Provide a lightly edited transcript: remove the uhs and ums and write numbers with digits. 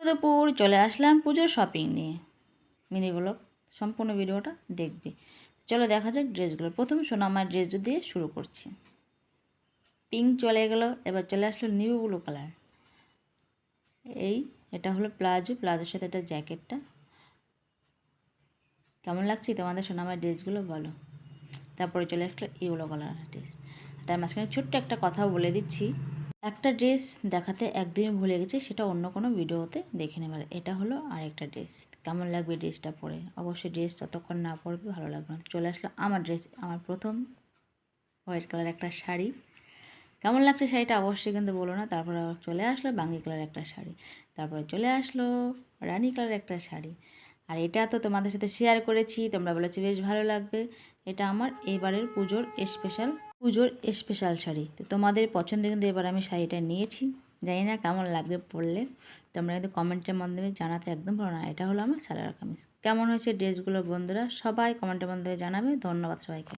দুপুর চলে আসলাম পুজোর শপিং নিয়ে। মিনি ব্লগ সম্পূর্ণ ভিডিওটা দেখবে। চলো দেখা যাক ড্রেসগুলো। প্রথম সোনামার ড্রেস দিয়ে শুরু করছি। পিঙ্ক চলে গেল, এবার চলে আসলো নিউ ব্লু কালার। এটা হলো প্লাজোর সাথে এটা জ্যাকেটটা। কেমন লাগছে তোমাদের সোনামার ড্রেসগুলো বলো। তারপরে চলে আসলো ইয়েলো কালার ড্রেস। তার মাঝখানে ছোট্ট একটা কথাও বলে দিচ্ছি, একটা ড্রেস দেখাতে একদমই ভুলে গেছি, সেটা অন্য কোনো ভিডিওতে দেখে নেবার। এটা হলো আরেকটা ড্রেস। কেমন লাগবে ড্রেসটা পরে? অবশ্যই ড্রেস যতক্ষণ না পরবে ভালো লাগবে না। চলে আসলো আমার ড্রেস, আমার প্রথম হোয়াইট কালার একটা শাড়ি। কেমন লাগছে শাড়িটা অবশ্যই কিন্তু বলো না। তারপরে চলে আসলো বাঙ্গি কালার একটা শাড়ি। তারপরে চলে আসলো রানী কালার একটা শাড়ি। আর এটা তো তোমাদের সাথে শেয়ার করেছি, তোমরা বলেছো বেশ ভালো লাগবে। এটা আমার এবারের পুজোর স্পেশাল শাড়ি। তো তোমাদের পছন্দের কিন্তু এবার আমি শাড়িটা নিয়েছি। জানি না কেমন লাগবে পরলে, তোমরা কিন্তু কমেন্টের মাধ্যমে জানাতে একদম পারো না। এটা হলো আমার সালোয়ার কামিজ। কেমন হয়েছে ড্রেসগুলো বন্ধুরা? সবাই কমেন্টের মাধ্যমে জানাবে। ধন্যবাদ সবাইকে।